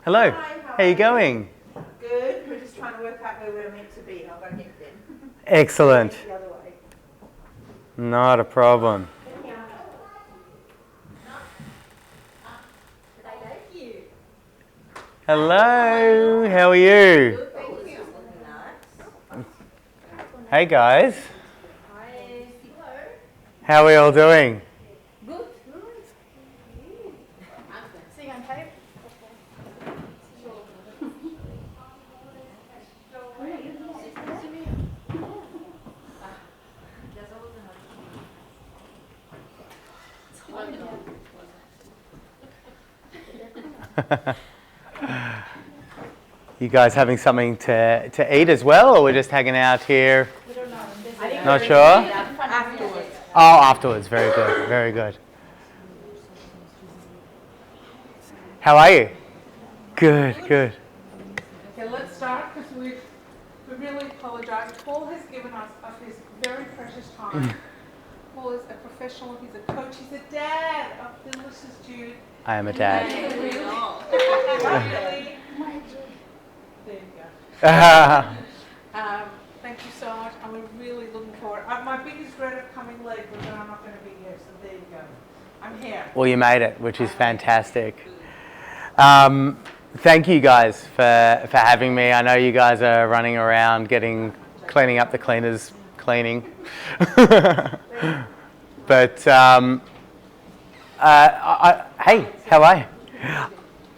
Hello. Hi, How are you going? Good. We're just trying to work out where we're meant to be. I've got to get them. Excellent. The other way. Not a problem. Hello. How are you? Hey guys. How are we all doing? Good. Seeing on tape? You guys having something to eat as well, or we're just hanging out here? We don't know. Not sure? Afterwards. Oh, afterwards. Very good. Very good. How are you? Good, good. Okay, let's start because we really apologise. Paul has given us his very precious time. Paul is a professional, he's a coach, he's a dad of delicious Jude. I am a dad. Really? There you go. Thank you so much. I'm really looking forward. My biggest dread of coming late was that I'm not going to be here, so there you go. I'm here. Well, you made it, which is fantastic. Thank you guys for having me. I know you guys are running around cleaning up the cleaners, cleaning. But hey, how are you?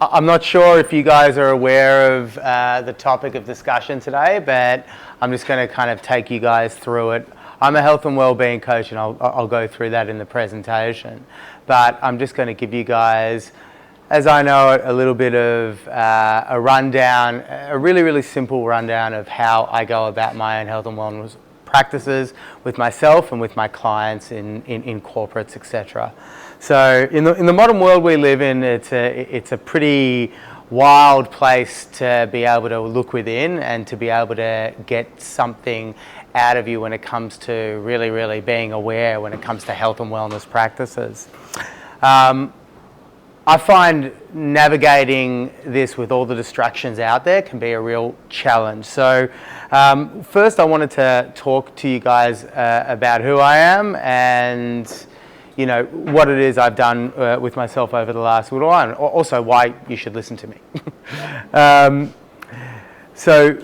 I'm not sure if you guys are aware of the topic of discussion today, but I'm just going to kind of take you guys through it. I'm a health and wellbeing coach, and I'll go through that in the presentation. But I'm just going to give you guys, as I know it, a little bit of a rundown, a really, really simple rundown of how I go about my own health and wellness practices with myself and with my clients in corporates, etc. So in the modern world we live in, it's a pretty wild place to be able to look within and to be able to get something out of you when it comes to really, really being aware when it comes to health and wellness practices. I find navigating this with all the distractions out there can be a real challenge. So first I wanted to talk to you guys about who I am and what it is I've done with myself over the last little while, and also why you should listen to me. So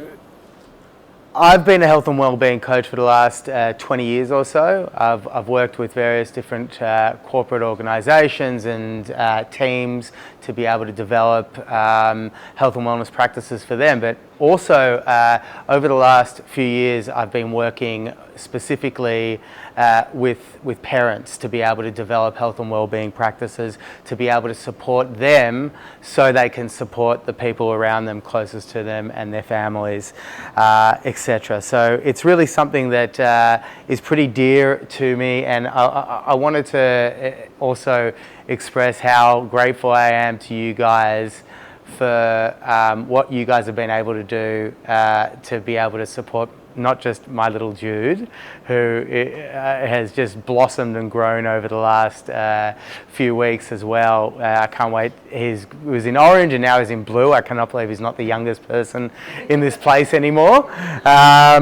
I've been a health and wellbeing coach for the last 20 years or so. I've worked with various different corporate organisations and teams to be able to develop health and wellness practices for them. But also over the last few years, I've been working specifically with parents to be able to develop health and wellbeing practices, to be able to support them so they can support the people around them, closest to them and their families, etc. So it's really something that is pretty dear to me, and I wanted to also express how grateful I am to you guys for what you guys have been able to do to be able to support not just my little Jude, who has just blossomed and grown over the last few weeks as well. I can't wait. He was in orange and now he's in blue. I cannot believe he's not the youngest person in this place anymore. I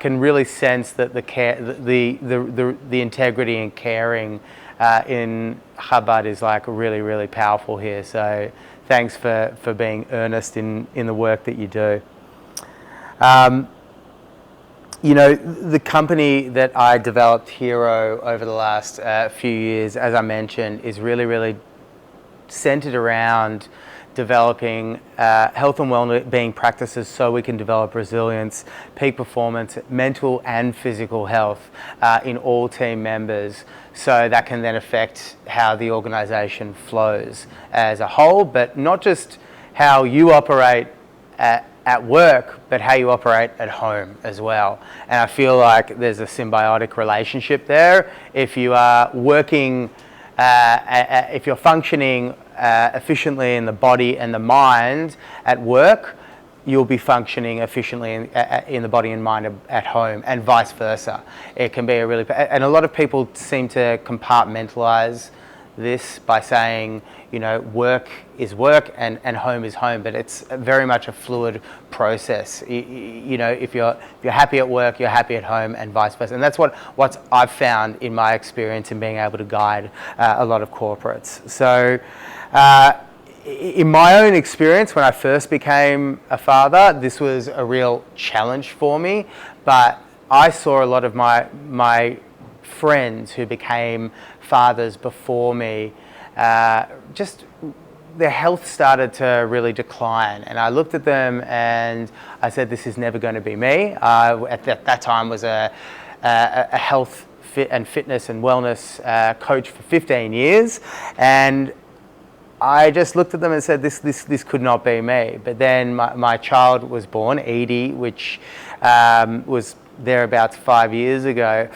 can really sense that the care, the integrity and caring in Chabad is like really, really powerful here. So thanks for being earnest in the work that you do. The company that I developed, Hero, over the last few years, as I mentioned, is really, really centered around developing health and wellbeing practices so we can develop resilience, peak performance, mental and physical health in all team members, so that can then affect how the organisation flows as a whole, but not just how you operate at work, but how you operate at home as well. And I feel like there's a symbiotic relationship there. If you are working, if you're functioning efficiently in the body and the mind at work, you'll be functioning efficiently in the body and mind at home, and vice versa. It can be and a lot of people seem to compartmentalize this by saying, you know, work is work and home is home, but it's very much a fluid process. You know, if you're happy at work, you're happy at home, and vice versa. And that's what I've found in my experience in being able to guide a lot of corporates. So in my own experience, when I first became a father, this was a real challenge for me, but I saw a lot of my friends who became fathers before me, just their health started to really decline, and I looked at them and I said, this is never going to be me. At that time was a health and fitness and wellness coach for 15 years, and I just looked at them and said, this could not be me. But then my child was born, Edie, which was thereabouts 5 years ago.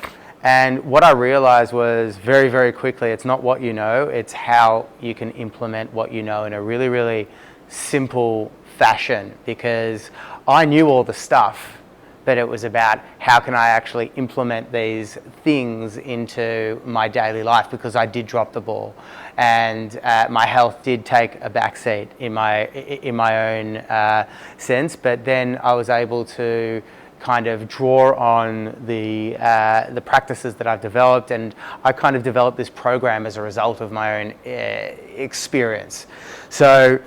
And what I realized was very, very quickly, it's not what you know, it's how you can implement what you know in a really, really simple fashion. Because I knew all the stuff, but it was about how can I actually implement these things into my daily life, because I did drop the ball. And my health did take a backseat in my own sense, but then I was able to kind of draw on the practices that I've developed, and I kind of developed this program as a result of my own experience. So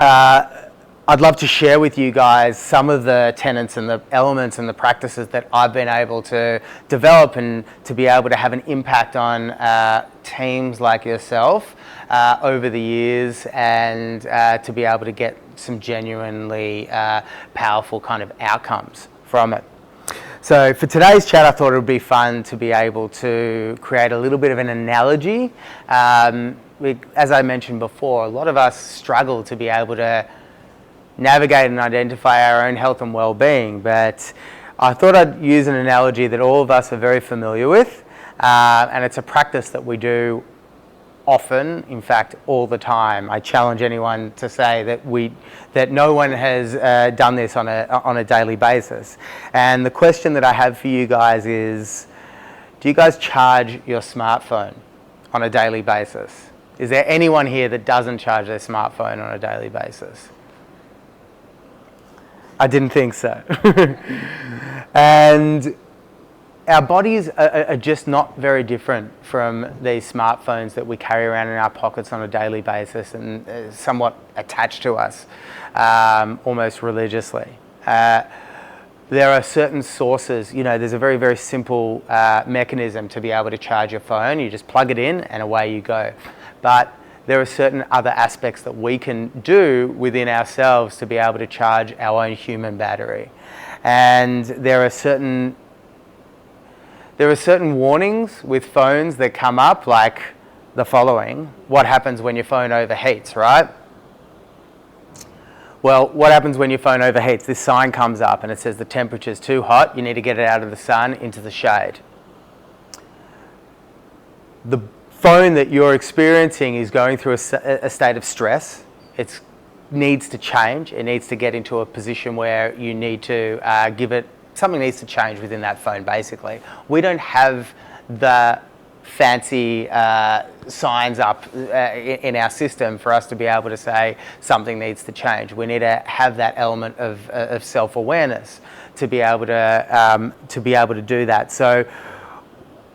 I'd love to share with you guys some of the tenets and the elements and the practices that I've been able to develop and to be able to have an impact on teams like yourself over the years, and to be able to get some genuinely powerful kind of outcomes from it. So for today's chat, I thought it would be fun to be able to create a little bit of an analogy. As I mentioned before, a lot of us struggle to be able to navigate and identify our own health and well-being, but I thought I'd use an analogy that all of us are very familiar with, and it's a practice that we do often, in fact all the time. I challenge anyone to say that no one has done this on a daily basis. And the question that I have for you guys is, do you guys charge your smartphone on a daily basis? Is there anyone here that doesn't charge their smartphone on a daily basis? I didn't think so. And our bodies are just not very different from these smartphones that we carry around in our pockets on a daily basis and somewhat attached to us almost religiously. There are certain sources, you know, there's a very, very simple mechanism to be able to charge your phone. You just plug it in and away you go. But there are certain other aspects that we can do within ourselves to be able to charge our own human battery. And there are certain warnings with phones that come up, like the following. What happens when your phone overheats, right? Well, what happens when your phone overheats? This sign comes up and it says the temperature's too hot, you need to get it out of the sun into the shade. The phone that you're experiencing is going through a state of stress. It needs to change. It needs to get into a position where you need to something needs to change within that phone, basically. We don't have the fancy signs up in our system for us to be able to say something needs to change. We need to have that element of self-awareness to be able to do that. So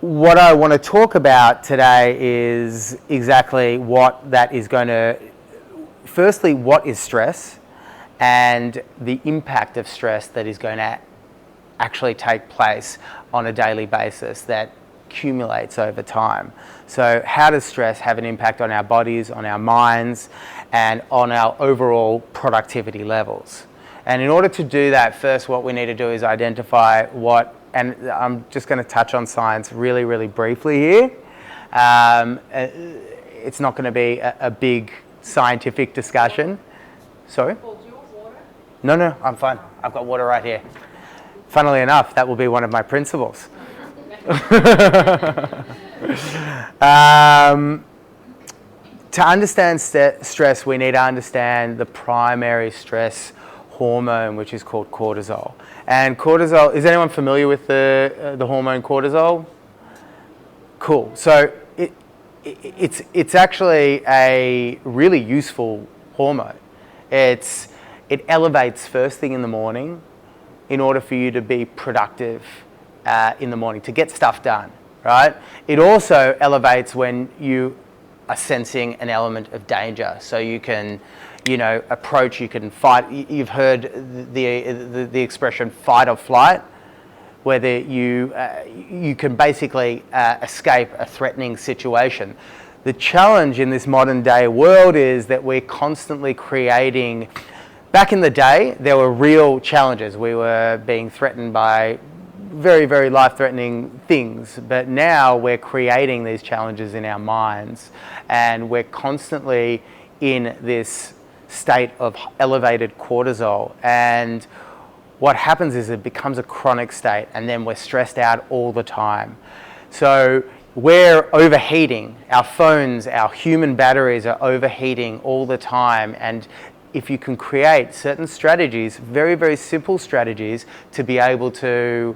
what I want to talk about today is exactly what that is going to, firstly, what is stress and the impact of stress that is going to actually take place on a daily basis that accumulates over time. So how does stress have an impact on our bodies, on our minds, and on our overall productivity levels? And in order to do that, first what we need to do is identify what, and I'm just going to touch on science really, really briefly here. It's not going to be a big scientific discussion. Sorry? No, I'm fine. I've got water right here. Funnily enough, that will be one of my principles. To understand stress, we need to understand the primary stress hormone, which is called cortisol. And cortisol, is anyone familiar with the hormone cortisol? Cool. So it's actually a really useful hormone. It elevates first thing in the morning in order for you to be productive in the morning, to get stuff done, right? It also elevates when you are sensing an element of danger, so you can, approach, you can fight. You've heard the expression fight or flight, whether you can basically escape a threatening situation. The challenge in this modern day world is that we're constantly creating. Back in the day, there were real challenges. We were being threatened by very, very life-threatening things, but now we're creating these challenges in our minds, and we're constantly in this state of elevated cortisol, and what happens is it becomes a chronic state, and then we're stressed out all the time. So we're overheating. Our phones, our human batteries are overheating all the time, and if you can create certain strategies, very, very simple strategies, to be able to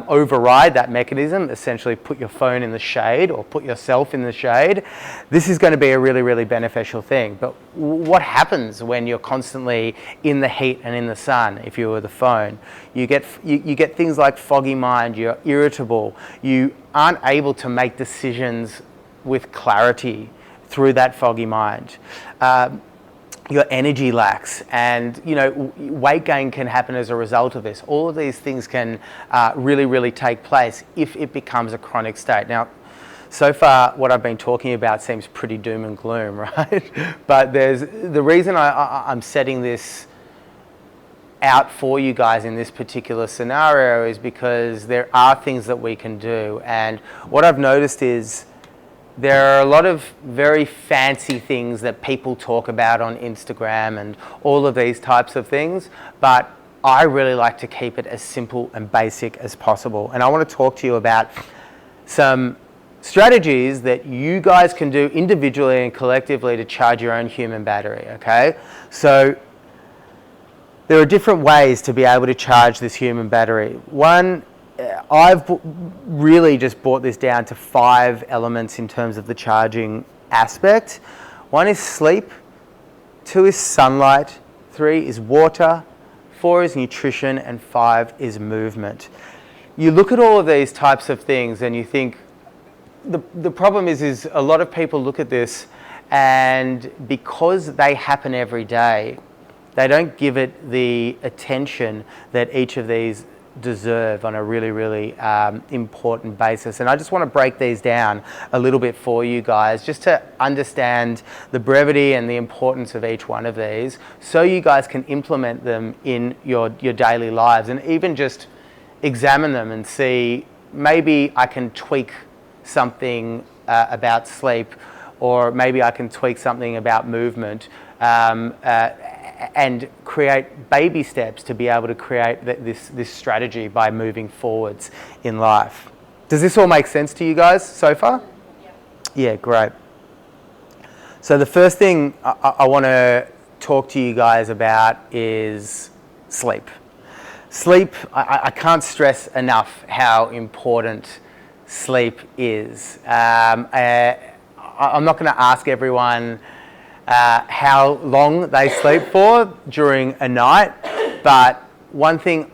override that mechanism, essentially put your phone in the shade or put yourself in the shade, this is going to be a really, really beneficial thing. But what happens when you're constantly in the heat and in the sun? If you were the phone, you get things like foggy mind, you're irritable, you aren't able to make decisions with clarity through that foggy mind. Your energy lacks, and weight gain can happen as a result of this. All of these things can really, really take place if it becomes a chronic state. Now, so far what I've been talking about seems pretty doom and gloom, right? But the reason I'm setting this out for you guys in this particular scenario is because there are things that we can do, and what I've noticed is there are a lot of very fancy things that people talk about on Instagram and all of these types of things, but I really like to keep it as simple and basic as possible. And I want to talk to you about some strategies that you guys can do individually and collectively to charge your own human battery, okay? So there are different ways to be able to charge this human battery. One, I've really just brought this down to 5 elements in terms of the charging aspect. 1 is sleep, 2 is sunlight, 3 is water, 4 is nutrition, and 5 is movement. You look at all of these types of things and you think, the problem is a lot of people look at this, and because they happen every day, they don't give it the attention that each of these deserve on a really, really important basis. And I just want to break these down a little bit for you guys, just to understand the brevity and the importance of each one of these, so you guys can implement them in your daily lives, and even just examine them and see, maybe I can tweak something about sleep, or maybe I can tweak something about movement, and create baby steps to be able to create this strategy by moving forwards in life. Does this all make sense to you guys so far? Yeah, great. So the first thing I want to talk to you guys about is sleep. Sleep, I can't stress enough how important sleep is. I'm not going to ask everyone how long they sleep for during a night, but one thing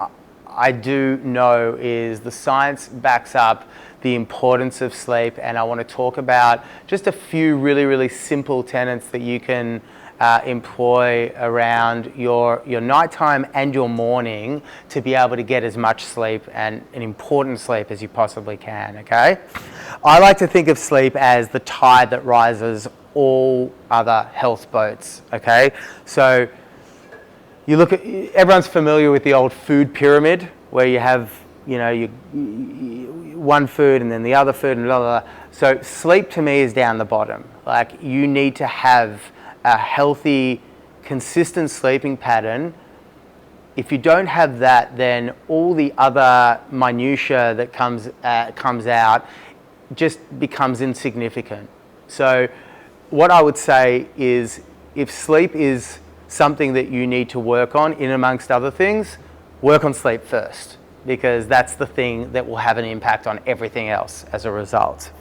I do know is the science backs up the importance of sleep, and I want to talk about just a few really, really simple tenets that you can employ around your nighttime and your morning to be able to get as much sleep, and an important sleep, as you possibly can, okay? I like to think of sleep as the tide that rises all other health boats, okay? So you look at, everyone's familiar with the old food pyramid, where you have, one food and then the other food and blah, blah, blah. So sleep to me is down the bottom. Like, you need to have a healthy, consistent sleeping pattern. If you don't have that, then all the other minutiae that comes out just becomes insignificant. So what I would say is, if sleep is something that you need to work on, in amongst other things, work on sleep first, because that's the thing that will have an impact on everything else as a result.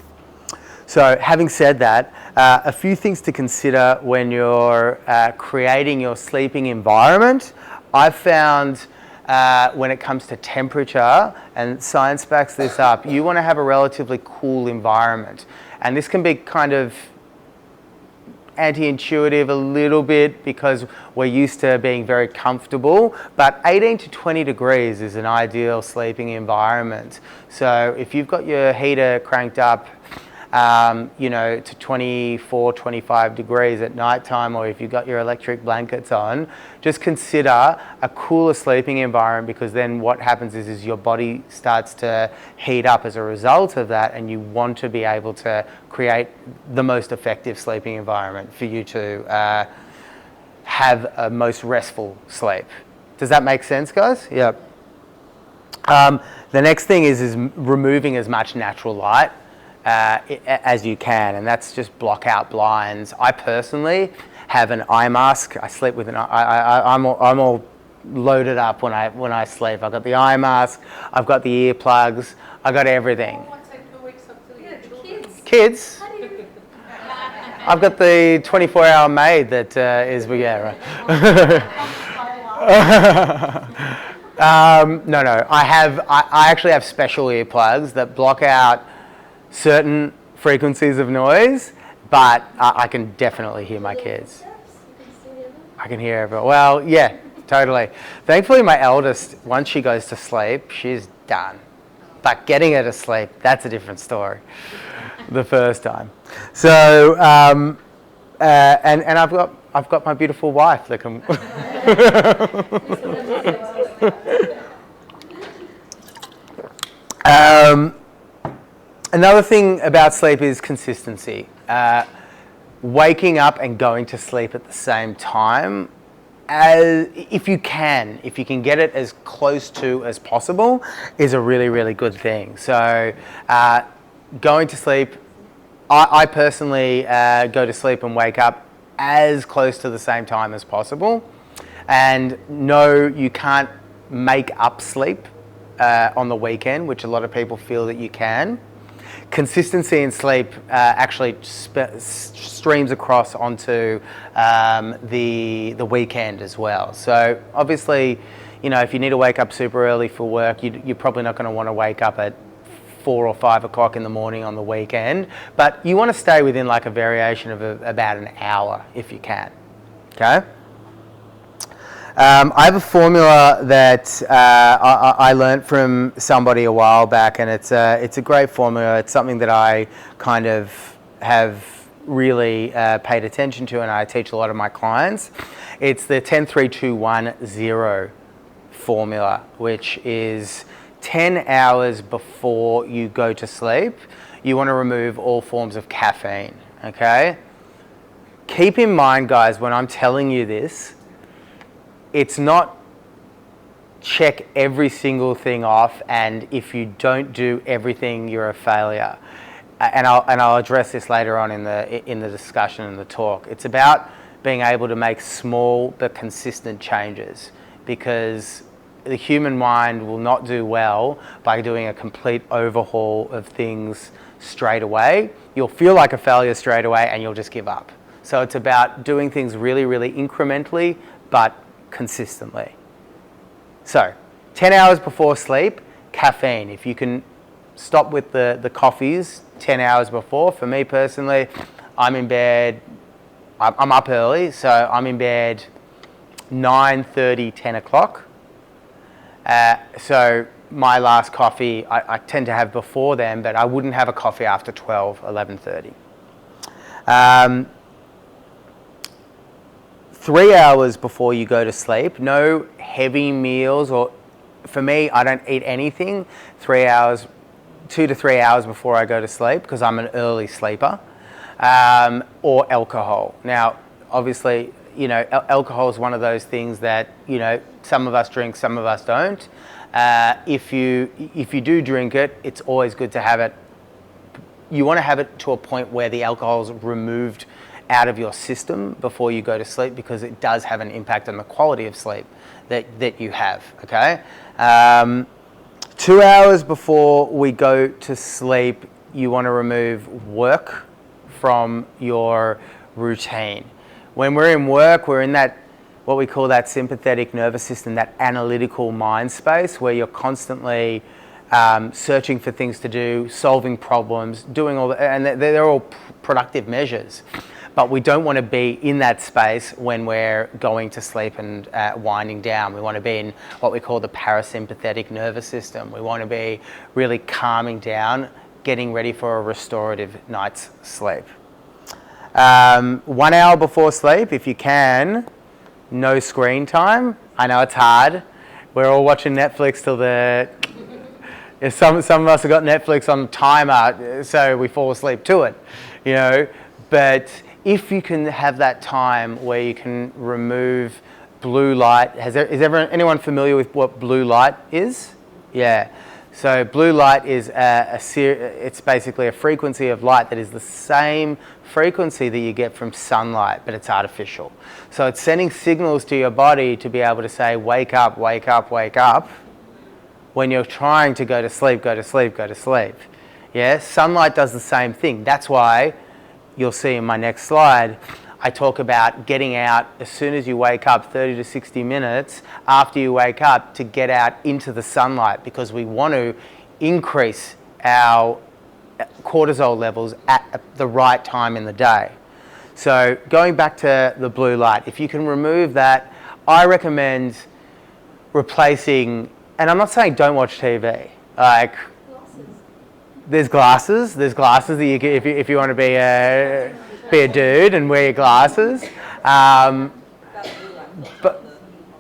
So having said that, a few things to consider when you're creating your sleeping environment. I've found when it comes to temperature, and science backs this up, you want to have a relatively cool environment. And this can be kind of anti-intuitive a little bit because we're used to being very comfortable, but 18 to 20 degrees is an ideal sleeping environment. So if you've got your heater cranked up to 24, 25 degrees at night time, or if you've got your electric blankets on, just consider a cooler sleeping environment, because then what happens is your body starts to heat up as a result of that, and you want to be able to create the most effective sleeping environment for you to have a most restful sleep. Does that make sense, guys? Yeah. The next thing is removing as much natural light as you can, and that's just block out blinds. I personally have an eye mask. I sleep with I'm all loaded up when I sleep. I've got the eye mask, I've got the earplugs, I've got everything. What's that 2 weeks up to Yeah, the kids. Kids, I've got the 24-hour maid that is, yeah, right. No, I actually have special earplugs that block out certain frequencies of noise, but I can definitely hear my kids. I can hear everyone. Well, yeah, totally. Thankfully, my eldest, once she goes to sleep, she's done. But getting her to sleep, that's a different story. The first time. So, and I've got my beautiful wife that can. Another thing about sleep is consistency. Waking up and going to sleep at the same time, if you can get it as close to as possible, is a really, really good thing. So going to sleep, I personally go to sleep and wake up as close to the same time as possible. And no, you can't make up sleep on the weekend, which a lot of people feel that you can. Consistency in sleep actually streams across onto the weekend as well. So obviously, if you need to wake up super early for work, you're probably not going to want to wake up at 4 or 5 o'clock in the morning on the weekend. But you want to stay within like a variation of about an hour if you can. Okay. I have a formula that I learned from somebody a while back, and it's a great formula. It's something that I kind of have really paid attention to, and I teach a lot of my clients. It's the 10-3-2-1-0 formula, which is 10 hours before you go to sleep, you want to remove all forms of caffeine, okay? Keep in mind, guys, when I'm telling you this, it's not check every single thing off, and if you don't do everything, you're a failure. And I'll address this later on in the discussion and the talk. It's about being able to make small but consistent changes, because the human mind will not do well by doing a complete overhaul of things straight away. You'll feel like a failure straight away and you'll just give up. So it's about doing things really, really incrementally, but consistently. So 10 hours before sleep, caffeine. If you can stop with the coffees 10 hours before. For me personally, I'm in bed, I'm up early, so I'm in bed 9:30, 10 o'clock. So my last coffee, I tend to have before then, but I wouldn't have a coffee after 12, 11:30. 3 hours before you go to sleep, no heavy meals, or for me, I don't eat anything 3 hours, 2 to 3 hours before I go to sleep, because I'm an early sleeper, or alcohol. Now, obviously, alcohol is one of those things that, some of us drink, some of us don't. If you do drink it, it's always good to have it. You want to have it to a point where the alcohol is removed out of your system before you go to sleep, because it does have an impact on the quality of sleep that you have, okay? 2 hours before we go to sleep, you want to remove work from your routine. When we're in work, we're in that, what we call that sympathetic nervous system, that analytical mind space where you're constantly searching for things to do, solving problems, doing all and they're all productive measures. But we don't want to be in that space when we're going to sleep and winding down. We want to be in what we call the parasympathetic nervous system. We want to be really calming down, getting ready for a restorative night's sleep. 1 hour before sleep, if you can, no screen time. I know it's hard. We're all watching Netflix till some of us have got Netflix on timer, so we fall asleep to it, you know. But if you can have that time where you can remove blue light, is anyone familiar with what blue light is? Yeah. So blue light is it's basically a frequency of light that is the same frequency that you get from sunlight, but it's artificial. So it's sending signals to your body to be able to say, wake up, wake up, wake up, when you're trying to go to sleep, go to sleep, go to sleep. Yeah, sunlight does the same thing. That's why you'll see in my next slide, I talk about getting out as soon as you wake up, 30 to 60 minutes after you wake up, to get out into the sunlight, because we want to increase our cortisol levels at the right time in the day. So going back to the blue light, if you can remove that, I recommend replacing, and I'm not saying don't watch TV, like there's glasses that you can, if you want to be a dude and wear your glasses. But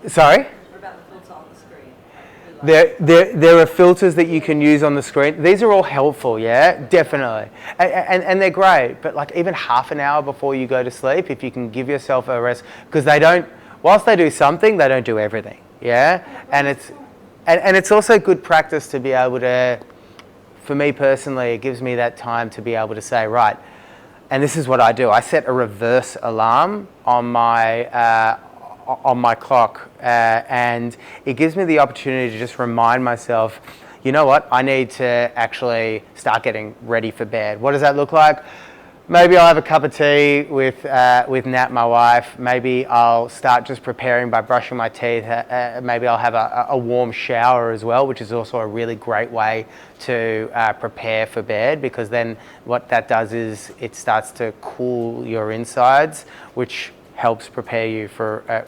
sorry? What about the filter on the screen? There are filters that you can use on the screen. These are all helpful, yeah, definitely. And they're great, but like even half an hour before you go to sleep, if you can give yourself a rest, because whilst they do something, they don't do everything, yeah? And it's also good practice to be able to, for me personally, it gives me that time to be able to say, right, and this is what I do. I set a reverse alarm on my clock, and it gives me the opportunity to just remind myself, you know what, I need to actually start getting ready for bed. What does that look like? Maybe I'll have a cup of tea with Nat, my wife. Maybe I'll start just preparing by brushing my teeth. Maybe I'll have a warm shower as well, which is also a really great way to prepare for bed, because then what that does is it starts to cool your insides, which helps prepare you for,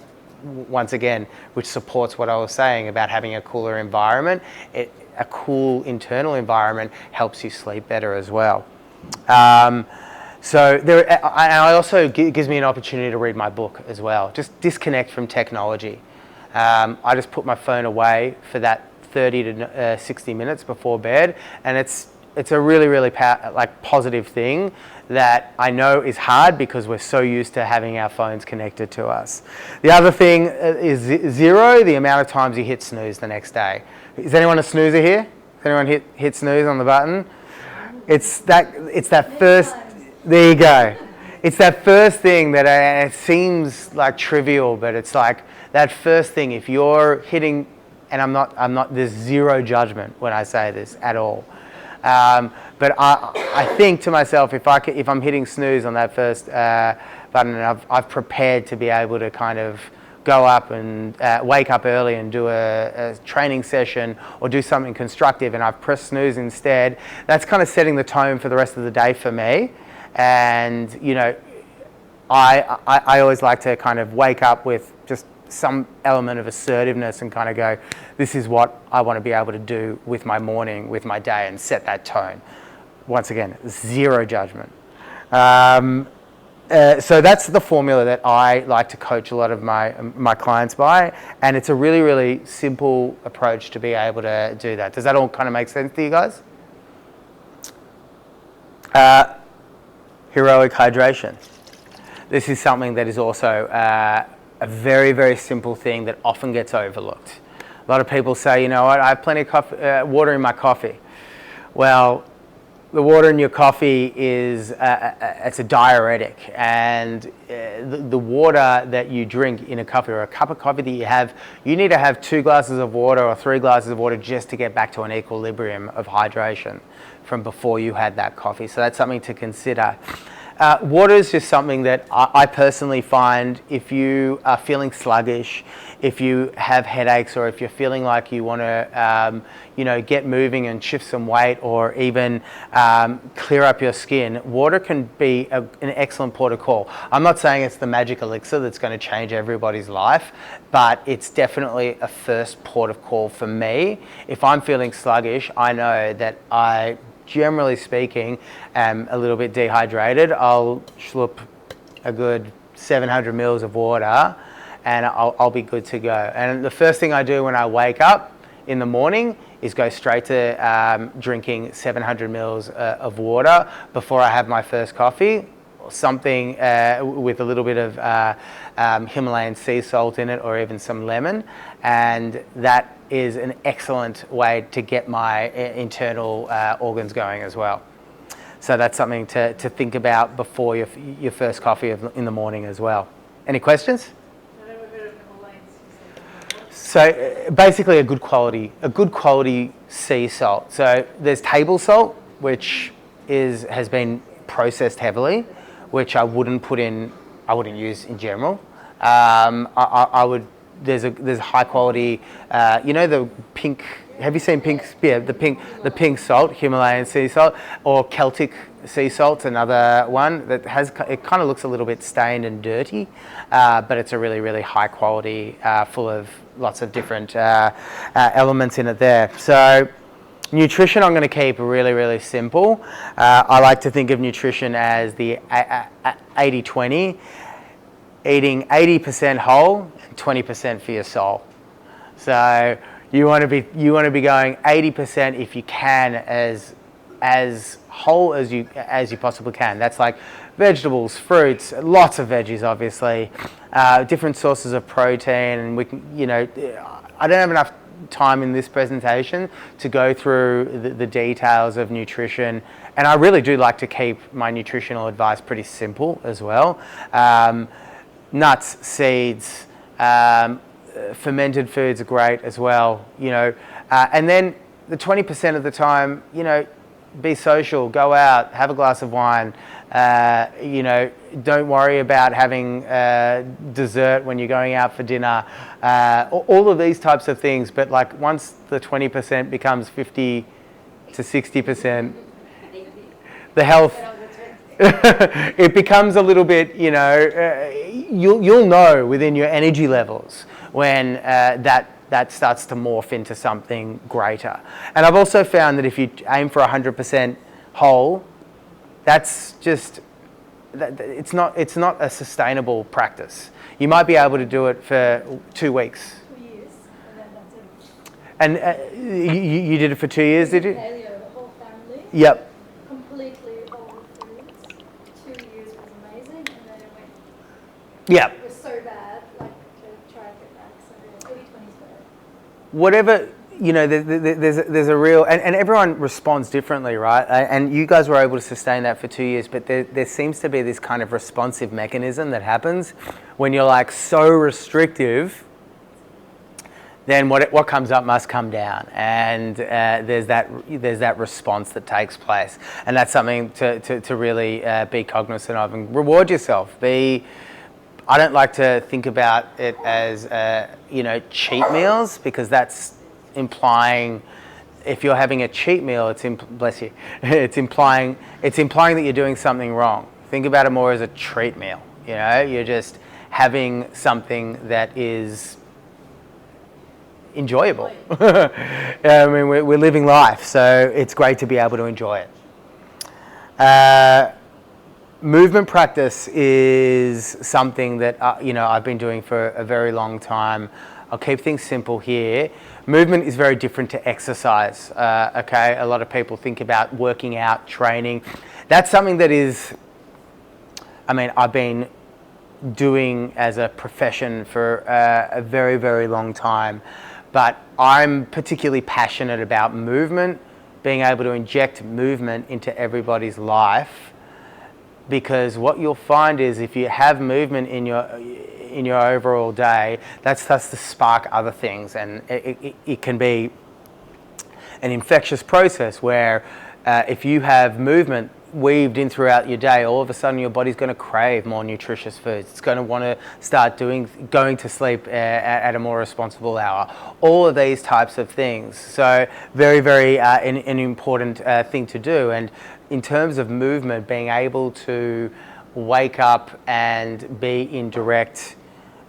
once again, which supports what I was saying about having a cooler environment. A cool internal environment helps you sleep better as well. So I also gives me an opportunity to read my book as well. Just disconnect from technology. I just put my phone away for that 30 to 60 minutes before bed, and it's a really, really positive thing that I know is hard because we're so used to having our phones connected to us. The other thing is zero, the amount of times you hit snooze the next day. Is anyone a snoozer here? Has anyone hit snooze on the button? It's that first. There you go. It's that first thing that it seems like trivial, but it's like that first thing. If you're hitting, and I'm not. There's zero judgment when I say this at all. But I think to myself, if I'm hitting snooze on that first button, and I've prepared to be able to kind of go up and wake up early and do a training session or do something constructive, and I've pressed snooze instead, that's kind of setting the tone for the rest of the day for me. And, you know, I always like to kind of wake up with just some element of assertiveness and kind of go, this is what I want to be able to do with my morning, with my day, and set that tone. Once again, zero judgment. So that's the formula that I like to coach a lot of my clients by, and it's a really, really simple approach to be able to do that. Does that all kind of make sense to you guys? Heroic hydration. This is something that is also a very, very simple thing that often gets overlooked. A lot of people say, you know what, I have plenty of water in my coffee. Well, the water in your coffee is it's a diuretic, and the water that you drink in a coffee or a cup of coffee that you need to have 2 glasses of water or 3 glasses of water just to get back to an equilibrium of hydration from before you had that coffee. So that's something to consider. Water is just something that I personally find, if you are feeling sluggish, if you have headaches, or if you're feeling like you want to, get moving and shift some weight, or even clear up your skin, water can be an excellent port of call. I'm not saying it's the magic elixir that's going to change everybody's life, but it's definitely a first port of call for me. If I'm feeling sluggish, I know that I, generally speaking, am a little bit dehydrated. I'll schlup a good 700 mils of water and I'll be good to go. And the first thing I do when I wake up in the morning is go straight to drinking 700 mils of water before I have my first coffee. Something with a little bit of Himalayan sea salt in it, or even some lemon, and that is an excellent way to get my internal organs going as well. So that's something to think about before your first coffee in the morning as well. Any questions? So basically a good quality sea salt. So there's table salt, which has been processed heavily, which I wouldn't use in general. I would. There's high quality. The pink. Have you seen pink? Yeah, the pink salt, Himalayan sea salt, or Celtic sea salt's another one that it kind of looks a little bit stained and dirty, but it's a really, really high quality, full of lots of different elements in it there. So nutrition I'm going to keep really, really simple. I like to think of nutrition as the 80-20, eating 80% whole and 20% for your soul. So you want to be going 80% if you can, as whole as you possibly can. That's like vegetables, fruits, lots of veggies, obviously, different sources of protein, and we can, I don't have enough time in this presentation to go through the details of nutrition, and I really do like to keep my nutritional advice pretty simple as well. Nuts, seeds, fermented foods are great as well, and then the 20% of the time, be social, go out, have a glass of wine, don't worry about having dessert when you're going out for dinner, all of these types of things. But like once the 20% becomes 50 to 60%, the health, it becomes a little bit, you'll know within your energy levels when that starts to morph into something greater. And I've also found that if you aim for 100% whole, that's just, it's not a sustainable practice. You might be able to do it for 2 weeks. 2 years, and then that's it. And you did it for 2 years, did you? Paleo, the whole family. Yep. Completely whole foods. 2 years was amazing, and then it went. Yep. It was so bad, like to try and get back. So 80-20 is better. Whatever, there's a real, and everyone responds differently, right? And you guys were able to sustain that for 2 years, but there seems to be this kind of responsive mechanism that happens when you're like so restrictive, then what comes up must come down, and there's that response that takes place, and that's something to really be cognizant of and reward yourself. I don't like to think about it as cheat meals, because that's implying, if you're having a cheat meal, bless you, it's implying that you're doing something wrong. Think about it more as a treat meal. You're just having something that is enjoyable. I mean, we're living life, so it's great to be able to enjoy it. Movement practice is something that I've been doing for a very long time. I'll keep things simple here. Movement is very different to exercise. Okay, a lot of people think about working out, training. That's something that I've been doing as a profession for a very, very long time. But I'm particularly passionate about movement being able to inject movement into everybody's life, because what you'll find is if you have movement in your overall day, that starts to spark other things, and it can be an infectious process where if you have movement weaved in throughout your day, all of a sudden your body's going to crave more nutritious foods. It's going to want to start going to sleep at a more responsible hour. All of these types of things. So very, very an important thing to do. And in terms of movement, being able to wake up and be in direct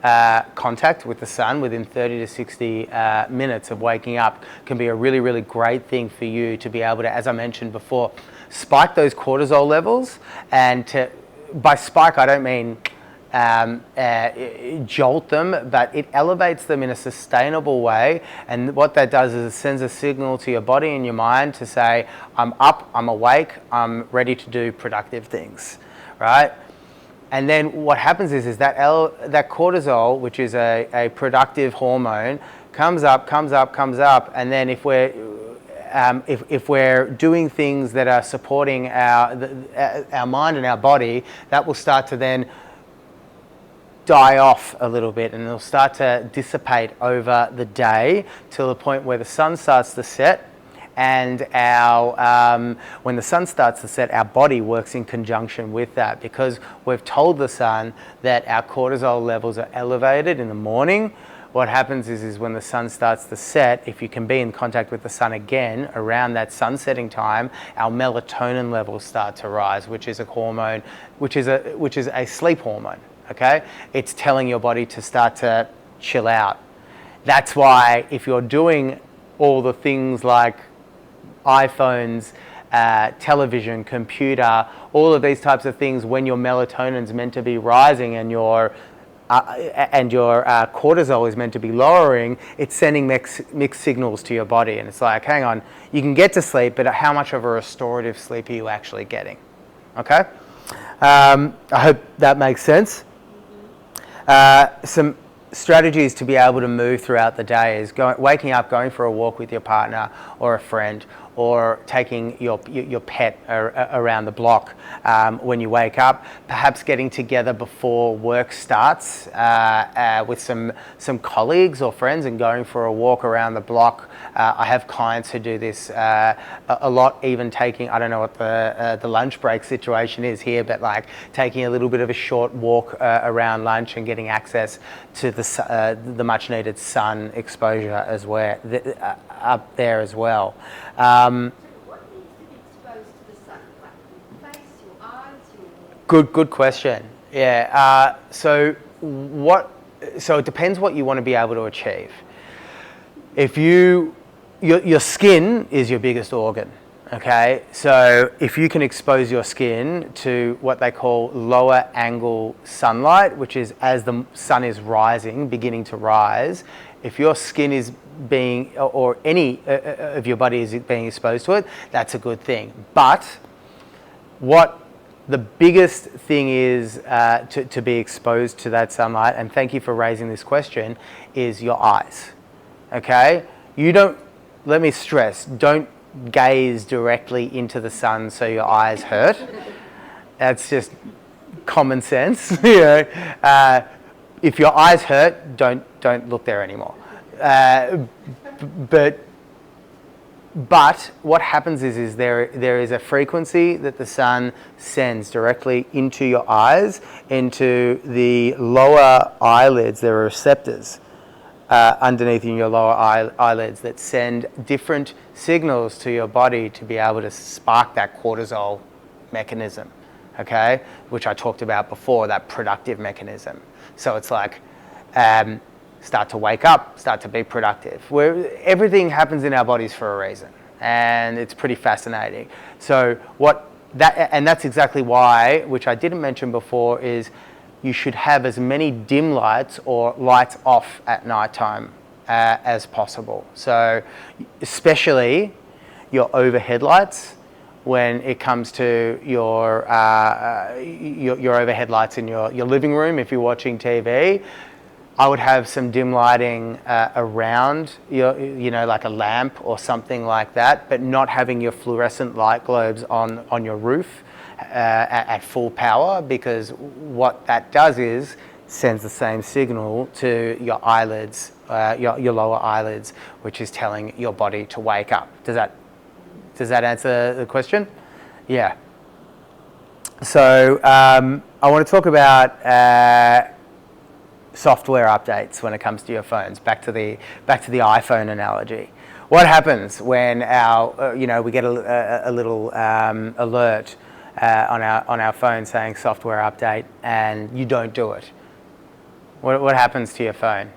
contact with the sun within 30 to 60 minutes of waking up can be a really, really great thing for you to be able to, as I mentioned before, spike those cortisol levels. And by spike, I don't mean jolt them, but it elevates them in a sustainable way. And what that does is it sends a signal to your body and your mind to say, I'm up, I'm awake, I'm ready to do productive things, right? And then what happens is that cortisol, which is a productive hormone, comes up, and then if we're doing things that are supporting our mind and our body, that will start to then die off a little bit, and it'll start to dissipate over the day till the point where the sun starts to set. And when the sun starts to set, our body works in conjunction with that, because we've told the sun that our cortisol levels are elevated in the morning. What happens is when the sun starts to set, if you can be in contact with the sun again around that sun setting time, our melatonin levels start to rise, which is a hormone, which is a sleep hormone. Okay, it's telling your body to start to chill out. That's why if you're doing all the things like iPhones, television, computer, all of these types of things, when your melatonin's meant to be rising and your cortisol is meant to be lowering, it's sending mixed signals to your body. And it's like, hang on, you can get to sleep, but how much of a restorative sleep are you actually getting? Okay? I hope that makes sense. Some strategies to be able to move throughout the day is waking up, going for a walk with your partner or a friend, or taking your pet around the block when you wake up. Perhaps getting together before work starts with some colleagues or friends and going for a walk around the block. I have clients who do this a lot, even taking, I don't know what the lunch break situation is here, but like taking a little bit of a short walk around lunch and getting access to the much needed sun exposure as well, up there as well. What needs to be exposed to the sun? Like your face, your eyes, Good question. Yeah. So it depends what you want to be able to achieve. If your skin is your biggest organ. Okay, so if you can expose your skin to what they call lower angle sunlight, which is as the sun is rising, beginning to rise, if your skin is being, or any of your body is being exposed to it, that's a good thing. But what the biggest thing is to be exposed to that sunlight, and thank you for raising this question, is your eyes. Okay, let me stress, don't gaze directly into the sun so your eyes hurt. That's just common sense. You know, if your eyes hurt, don't look there anymore. But what happens is there is a frequency that the sun sends directly into your eyes, into the lower eyelids. There are receptors underneath in your lower eyelids that send different signals to your body to be able to spark that cortisol mechanism, okay, which I talked about before, that productive mechanism. So it's like start to wake up, start to be productive. Everything happens in our bodies for a reason, and it's pretty fascinating. So that's exactly why, which I didn't mention before, is you should have as many dim lights or lights off at nighttime as possible. So especially your overhead lights, when it comes to your overhead lights in your living room if you're watching TV, I would have some dim lighting around your, like a lamp or something like that, but not having your fluorescent light globes on your roof at full power, because what that does is sends the same signal to your eyelids, your lower eyelids, which is telling your body to wake up. Does that answer the question? Yeah. So I want to talk about software updates when it comes to your phones. Back to the iPhone analogy. What happens when we get a little alert on our phone saying software update, and you don't do it? What happens to your phone?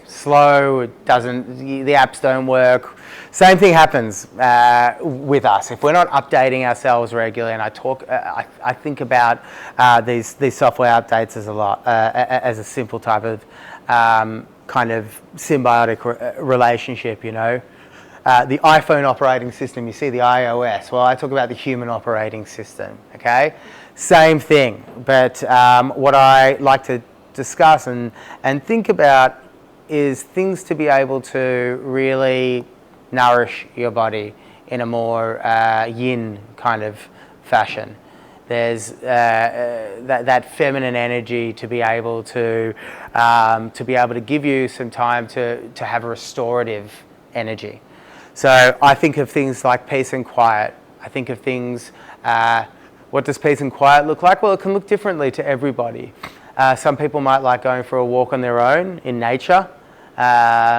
Slow. It doesn't. The apps don't work. Same thing happens with us if we're not updating ourselves regularly. And I think about these software updates as a simple type of kind of symbiotic relationship. The iPhone operating system. You see the iOS. Well, I talk about the human operating system. Okay, same thing. But what I like to discuss and think about is things to be able to really nourish your body in a more yin kind of fashion. There's that feminine energy to be able to give you some time to have a restorative energy. So I think of things like peace and quiet. I think of things. What does peace and quiet look like? Well, it can look differently to everybody. Some people might like going for a walk on their own in nature.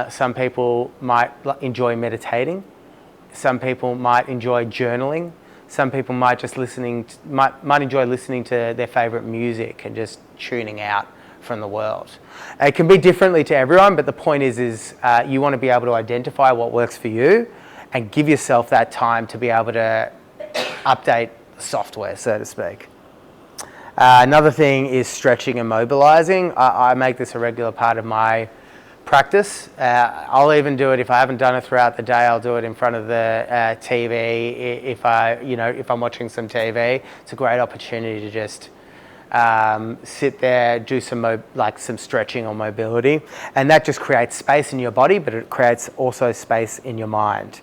Some people might enjoy meditating. Some people might enjoy journaling. Some people might just might enjoy listening to their favourite music and just tuning out from the world. It can be differently to everyone, but the point is you want to be able to identify what works for you and give yourself that time to be able to update the software, so to speak. Another thing is stretching and mobilizing. I make this a regular part of my practice. I'll even do it if I haven't done it throughout the day. I'll do it in front of the TV if I'm watching some TV. It's a great opportunity to just sit there, do some stretching or mobility, and that just creates space in your body, but it creates also space in your mind.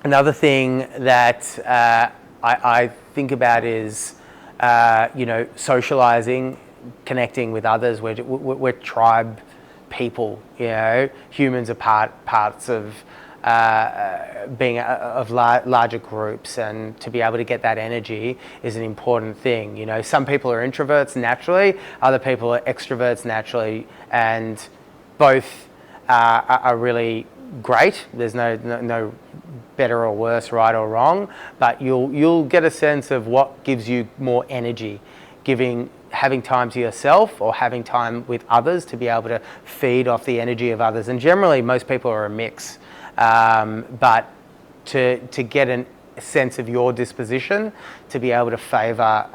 Another thing that I think about is socializing, connecting with others. We're tribe people. Humans are parts of being of larger groups, and to be able to get that energy is an important thing. Some people are introverts naturally, other people are extroverts naturally, and both are really great. There's no better or worse, right or wrong, but you'll get a sense of what gives you more energy, having time to yourself or having time with others to be able to feed off the energy of others. And generally, most people are a mix. But to get a sense of your disposition, to be able to favour,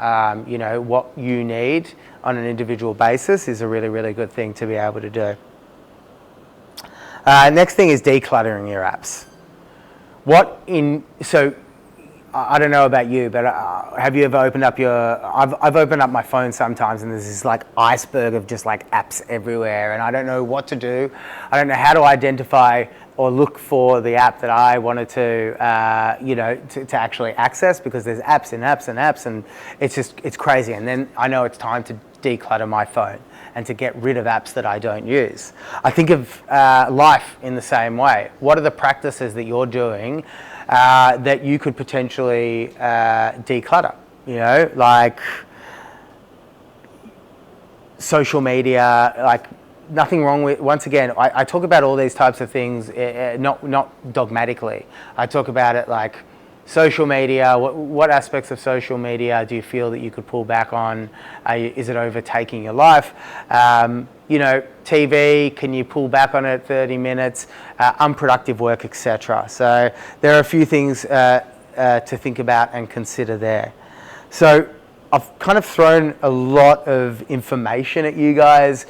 what you need on an individual basis is a really, really good thing to be able to do. Next thing is decluttering your apps. So I don't know about you, but have you ever opened up I've opened up my phone sometimes, and there's this iceberg of just apps everywhere, and I don't know what to do. I don't know how to identify or look for the app that I wanted to actually access, because there's apps and apps and apps, and it's crazy. And then I know it's time to declutter my phone and to get rid of apps that I don't use. I think of life in the same way. What are the practices that you're doing that you could potentially declutter? Like social media, nothing wrong with, once again, I talk about all these types of things, not dogmatically. I talk about it like social media. What aspects of social media do you feel that you could pull back on? Is it overtaking your life? TV, can you pull back on it 30 minutes? Unproductive work, etc. So there are a few things to think about and consider there. So I've kind of thrown a lot of information at you guys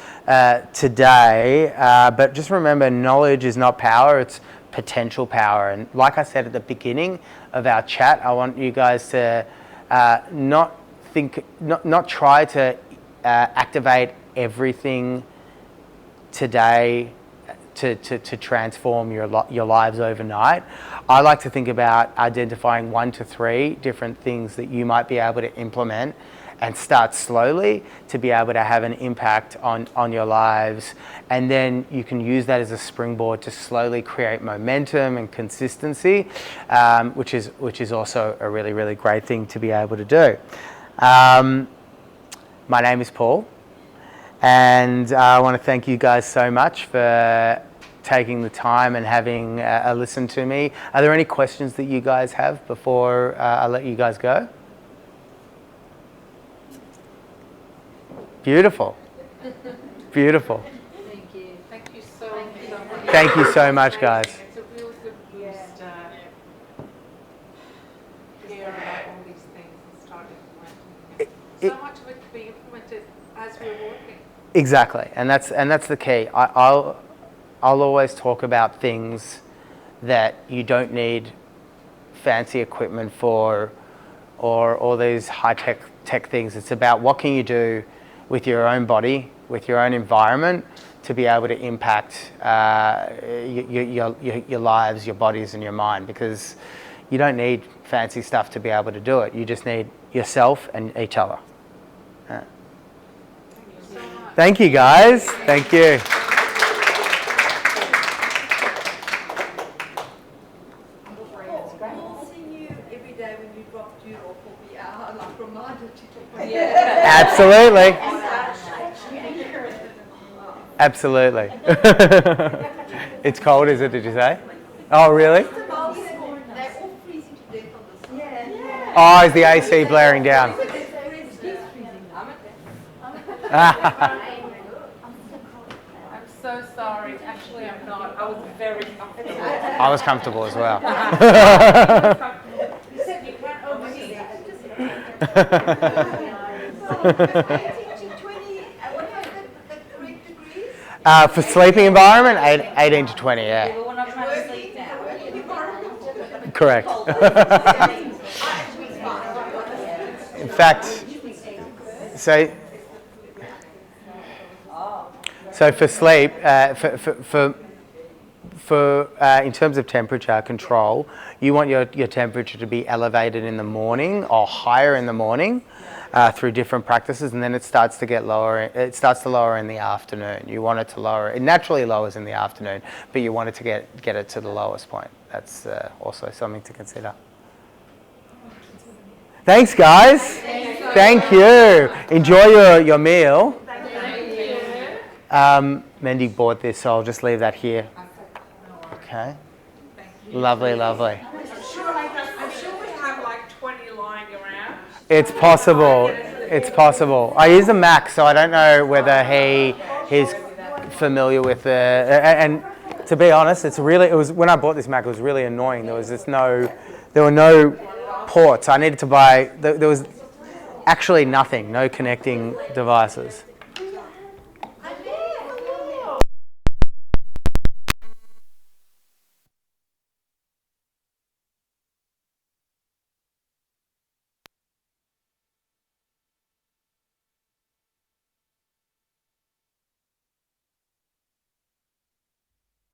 today, but just remember, knowledge is not power, it's potential power. And like I said at the beginning of our chat, I want you guys to not think, not try to activate everything today to transform your lives overnight. I like to think about identifying 1 to 3 different things that you might be able to implement and start slowly to be able to have an impact on your lives. And then you can use that as a springboard to slowly create momentum and consistency, which is also a really, really great thing to be able to do. My name is Paul, and I want to thank you guys so much for taking the time and having a listen to me. Are there any questions that you guys have before I let you guys go? Beautiful. Beautiful. Thank you. Thank you so much. Thank you so much, guys. It's a real good boost to hear about all these things and start implementing. So much of it can be implemented as we're working. Exactly, and that's the key. I'll always talk about things that you don't need fancy equipment for, or all these high tech things. It's about what can you do with your own body, with your own environment, to be able to impact your lives, your bodies, and your mind. Because you don't need fancy stuff to be able to do it. You just need yourself and each other. Thank you, guys. Thank you. I'll see you every day when you drop you off will be our like reminder to keep on. Absolutely. Absolutely. It's cold, is it, did you say? Oh, really? They're all freezing to death on this. Oh, is the AC blaring down? I'm so sorry. Actually, I'm not. I was very comfortable. I was comfortable as well. You said you can't overheat. 18 to 20, what was the correct degrees? For sleeping environment, 18 to 20, yeah. But we're not trying to sleep now. Correct. In fact, so for sleep, for in terms of temperature control, you want your temperature to be elevated in the morning or higher in the morning through different practices, and then it starts to get lower. It starts to lower in the afternoon. You want it to lower. It naturally lowers in the afternoon, but you want it to get it to the lowest point. That's also something to consider. Thanks, guys. Thank you. Enjoy your meal. Mendy bought this, so I'll just leave that here. Okay. Lovely, lovely. I'm sure we have like 20 lying around. It's possible. It's possible. I use a Mac, so I don't know whether he's familiar with the. And to be honest, it was when I bought this Mac, it was really annoying. There were no ports. I needed to buy. There was actually nothing. No connecting devices.